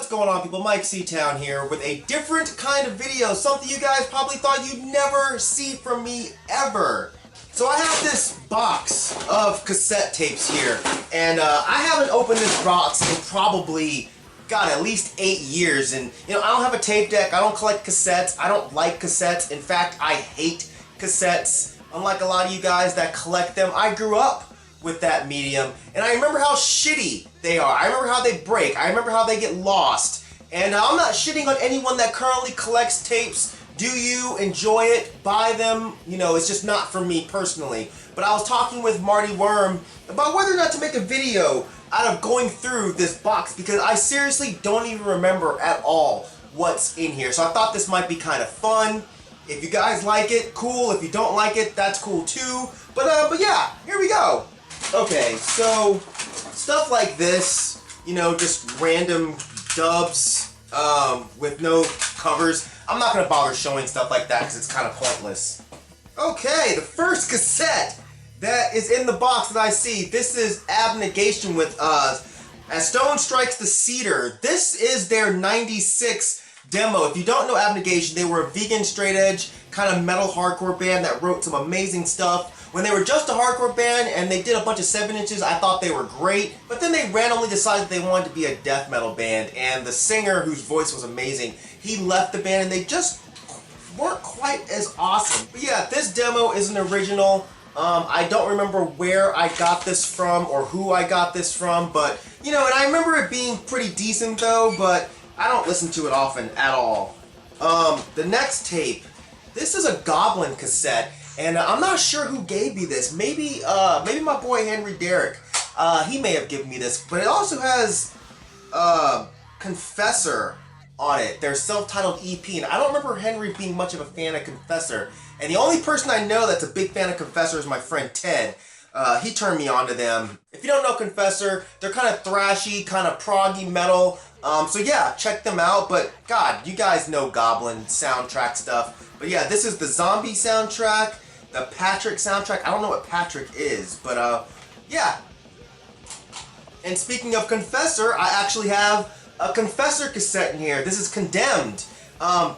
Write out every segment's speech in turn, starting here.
going on, people? Myke C-Town here with a different kind of video, something you guys probably thought you'd never see from me ever. So I have this box of cassette tapes here, and I haven't opened this box in probably, God, at least 8 years. And you know, I don't have a tape deck, I don't collect cassettes, I don't like cassettes. In fact, I hate cassettes. Unlike a lot of you guys that collect them, I grew up with that medium, and I remember how shitty they are. I remember how they break. I remember how they get lost. And I'm not shitting on anyone that currently collects tapes. Do you enjoy it? Buy them? You know, it's just not for me personally. But I was talking with Marty Worm about whether or not to make a video out of going through this box, because I seriously don't even remember at all what's in here. So I thought this might be kind of fun. If you guys like it, cool. If you don't like it, that's cool too. But yeah, here we go. Okay, so stuff like this, you know, just random dubs with no covers. I'm not going to bother showing stuff like that because it's kind of pointless. Okay, the first cassette that is in the box that I see, this is Abnegation with As Stone Strikes the Cedar. This is their 96 demo. If you don't know Abnegation, they were a vegan, straight edge, kind of metal hardcore band that wrote some amazing stuff. When they were just a hardcore band and they did a bunch of 7-inches, I thought they were great. But then they randomly decided they wanted to be a death metal band, and the singer, whose voice was amazing, he left the band and they just weren't quite as awesome. But yeah, this demo is an original. I don't remember where I got this from or who I got this from, but you know, and I remember it being pretty decent though, but I don't listen to it often at all. The next tape, this is a Goblin cassette. And I'm not sure who gave me this. Maybe my boy Henry Derrick. He may have given me this. But it also has Confessor on it. Their self-titled EP. And I don't remember Henry being much of a fan of Confessor. And the only person I know that's a big fan of Confessor is my friend Ted. He turned me on to them. If you don't know Confessor, they're kind of thrashy, kind of proggy metal. So yeah, check them out. But God, you guys know Goblin soundtrack stuff. But yeah, this is the Zombie soundtrack. The Patrick soundtrack. I don't know what Patrick is, but yeah. And speaking of Confessor, I actually have a Confessor cassette in here. This is Condemned.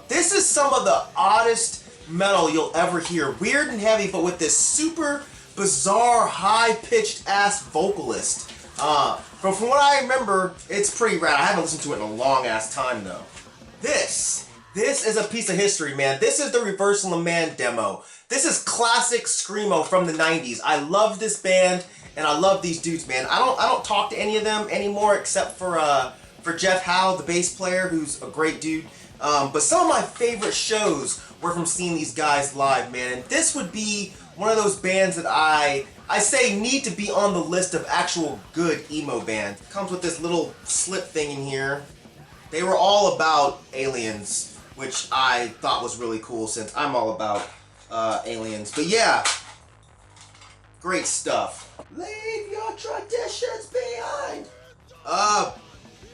This is some of the oddest metal you'll ever hear. Weird and heavy, but with this super bizarre, high-pitched ass vocalist. But from what I remember, it's pretty rad. I haven't listened to it in a long ass time though. This is a piece of history, man. This is the Reversal of Man demo. This is classic screamo from the 90s. I love this band, and I love these dudes, man. I don't talk to any of them anymore except for Jeff Howe, the bass player, who's a great dude. But some of my favorite shows were from seeing these guys live, man. And this would be one of those bands that I say need to be on the list of actual good emo bands. It comes with this little slip thing in here. They were all about aliens, which I thought was really cool since I'm all about aliens. But yeah, great stuff. Leave your traditions behind.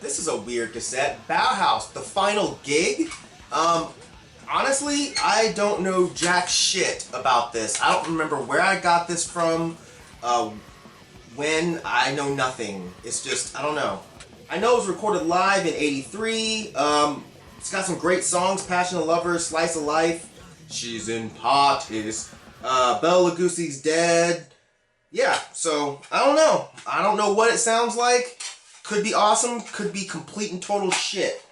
This is a weird cassette. Bauhaus, The Final Gig. Honestly, I don't know jack shit about this. I don't remember where I got this from. When, I know nothing. It's just, I don't know. I know it was recorded live in '83. It's got some great songs. Passion of Lovers, Slice of Life. She's in parties. Bela Lugosi's Dead. Yeah, so I don't know. I don't know what it sounds like. Could be awesome. Could be complete and total shit.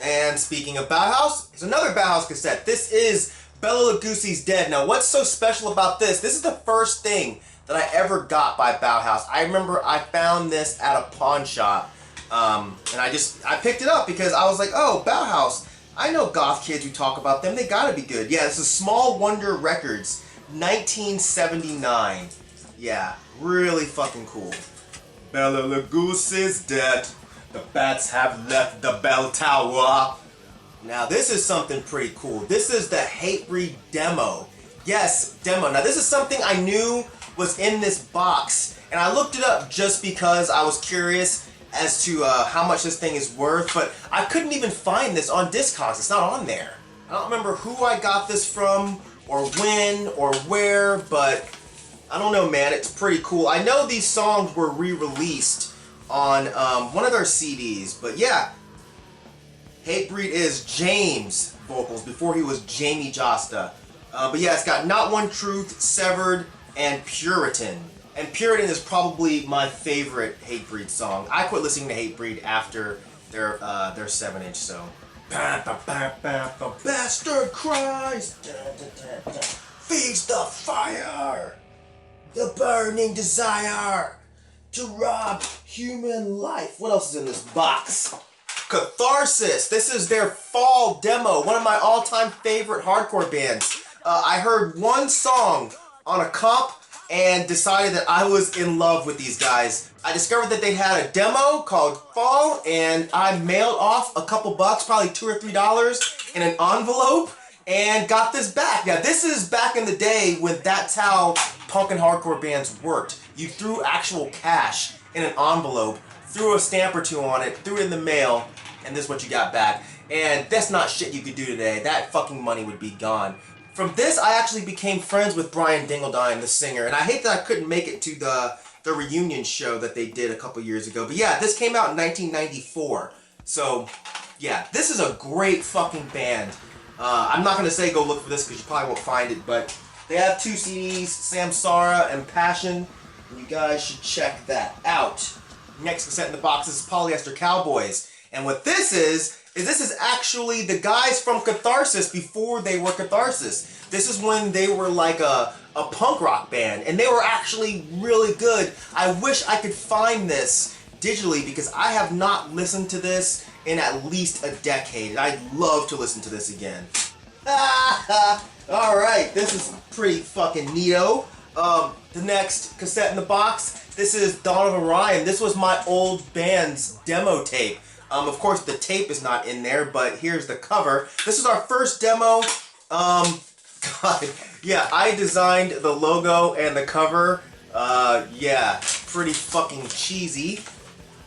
And speaking of Bauhaus, it's another Bauhaus cassette. This is Bela Lugosi's Dead. Now, what's so special about this? This is the first thing that I ever got by Bauhaus. I remember I found this at a pawn shop. And I picked it up because I was like, oh, Bauhaus. I know goth kids who talk about them. They gotta be good. Yeah, this is Small Wonder Records, 1979. Yeah, really fucking cool. Bela Lugosi's dead. The bats have left the bell tower. Now this is something pretty cool. This is the Hatebreed demo. Yes, demo. Now this is something I knew was in this box, and I looked it up just because I was curious as to how much this thing is worth, but I couldn't even find this on Discogs. It's not on there. I don't remember who I got this from, or when, or where, but I don't know, man. It's pretty cool. I know these songs were re-released on one of their CDs, but yeah, Hatebreed is James vocals before he was Jamie Josta. But yeah, it's got Not One Truth, Severed, and Puritan. And Puritan is probably my favorite Hatebreed song. I quit listening to Hatebreed after their 7-inch, so. The bastard cries, feeds the fire, the burning desire to rob human life. What else is in this box? Catharsis. This is their fall demo, one of my all-time favorite hardcore bands. I heard one song on a comp and decided that I was in love with these guys. I discovered that they had a demo called Fall, and I mailed off a couple bucks, probably $2 or $3 in an envelope, and got this back. Now, this is back in the day when that's how punk and hardcore bands worked. You threw actual cash in an envelope, threw a stamp or two on it, threw it in the mail, and this is what you got back. And that's not shit you could do today. That fucking money would be gone. From this, I actually became friends with Brian Dingledine, the singer, and I hate that I couldn't make it to the reunion show that they did a couple years ago. But yeah, this came out in 1994. So, yeah, this is a great fucking band. I'm not going to say go look for this because you probably won't find it, but they have 2 CDs, Samsara and Passion. You guys should check that out. Next cassette in the box is Polyester Cowboys. And what this is this is actually the guys from Catharsis before they were Catharsis. This is when they were like a punk rock band, and they were actually really good. I wish I could find this digitally because I have not listened to this in at least a decade. I'd love to listen to this again. Alright, this is pretty fucking neato. The next cassette in the box, this is Dawn of Orion. This was my old band's demo tape. Of course, the tape is not in there, but here's the cover. This is our first demo. God, yeah, I designed the logo and the cover. Yeah, pretty fucking cheesy.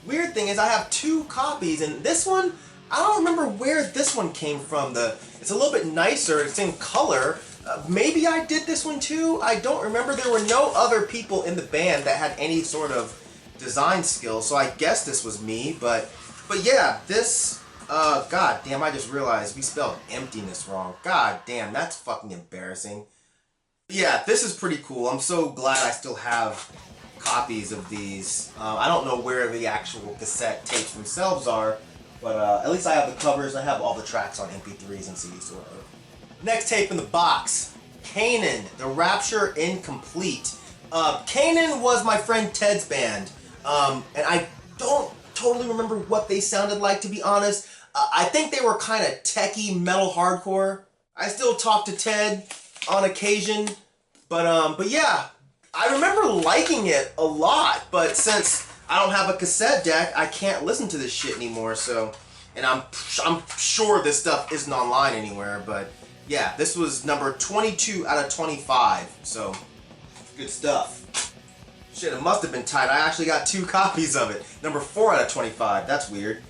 Weird thing is I have 2 copies, and this one, I don't remember where this one came from. It's a little bit nicer, it's in color. Maybe I did this one too, I don't remember. There were no other people in the band that had any sort of design skill, so I guess this was me, but yeah, this, god damn, I just realized we spelled emptiness wrong. God damn, that's fucking embarrassing. Yeah, this is pretty cool. I'm so glad I still have copies of these. I don't know where the actual cassette tapes themselves are, but at least I have the covers. I have all the tracks on MP3s and CDs or whatever. Next tape in the box, Kanan, The Rapture Incomplete. Kanan was my friend Ted's band, and I don't totally remember what they sounded like, to be honest. I think they were kind of techie metal hardcore. I still talk to Ted on occasion, but yeah, I remember liking it a lot, but since I don't have a cassette deck, I can't listen to this shit anymore, so, and I'm sure this stuff isn't online anywhere, but yeah, this was number 22 out of 25, so good stuff. Shit, it must have been tight. I actually got 2 copies of it. Number 4 out of 25. That's weird.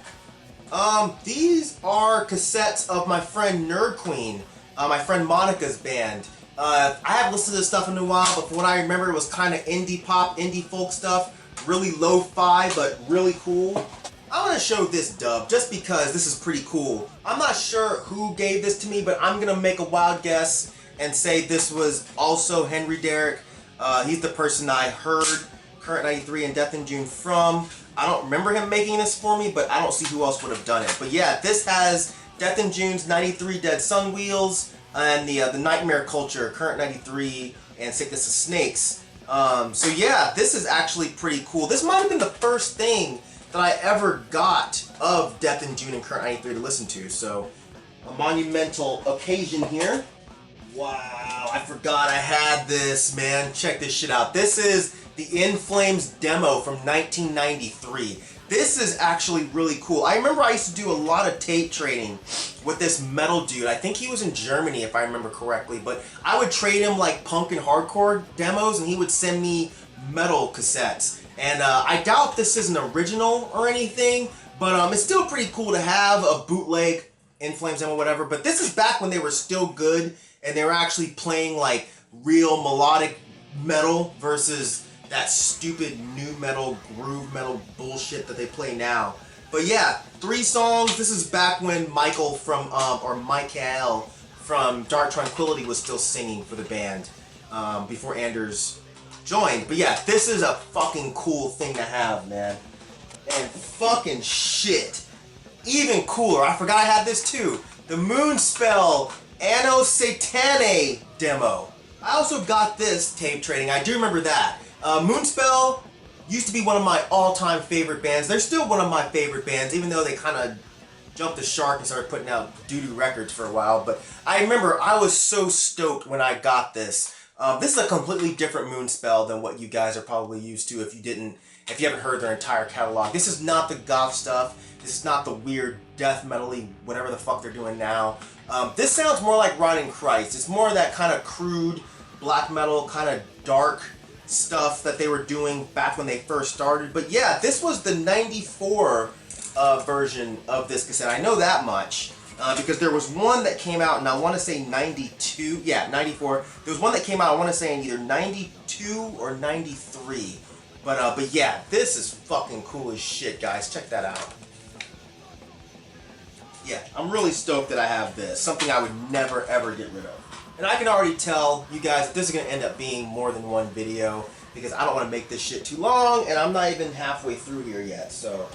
These are cassettes of my friend Nerd Queen, my friend Monica's band. I haven't listened to this stuff in a while, but from what I remember, it was kind of indie pop, indie folk stuff. Really lo-fi, but really cool. I'm going to show this dub just because this is pretty cool. I'm not sure who gave this to me, but I'm going to make a wild guess and say this was also Henry Derrick. He's the person I heard Current 93 and Death in June from. I don't remember him making this for me, but I don't see who else would have done it. But yeah, this has Death in June's 93 Dead Sun Wheels and the Nightmare Culture, Current 93, and Sickness of Snakes. So yeah, this is actually pretty cool. This might have been the first thing that I ever got of Death in June and Current 93 to listen to. So a monumental occasion here. Wow, I forgot I had this, man. Check this shit out. This is the In Flames demo from 1993. This is actually really cool. I remember I used to do a lot of tape trading with this metal dude. I think he was in Germany, if I remember correctly, but I would trade him like punk and hardcore demos, and he would send me metal cassettes. And I doubt this is an original or anything, but it's still pretty cool to have a bootleg In Flames demo, whatever. But this is back when they were still good, and they were actually playing like real melodic metal versus that stupid new metal, groove metal bullshit that they play now. But yeah, 3 songs. This is back when Michael from, or Myke from Dark Tranquillity was still singing for the band, before Anders joined. But yeah, this is a fucking cool thing to have, man. And fucking shit. Even cooler, I forgot I had this too. The Moonspell Anno Satanae demo. I also got this tape trading. I do remember that. Moonspell used to be one of my all-time favorite bands. They're still one of my favorite bands, even though they kind of jumped the shark and started putting out doo-doo records for a while. But I remember I was so stoked when I got this. This is a completely different Moonspell than what you guys are probably used to if you haven't heard their entire catalog. This is not the goth stuff. This is not the weird death metal-y whatever the fuck they're doing now. This sounds more like Rotting Christ. It's more of that kind of crude black metal, kind of dark stuff that they were doing back when they first started. But yeah, this was the 94 version of this cassette. I know that much because there was one that came out, and I want to say 92. Yeah, 94. There was one that came out, I want to say in either 92 or 93. But yeah, this is fucking cool as shit, guys. Check that out. Yeah, I'm really stoked that I have this. Something I would never, ever get rid of. And I can already tell you guys that this is going to end up being more than one video because I don't want to make this shit too long, and I'm not even halfway through here yet, so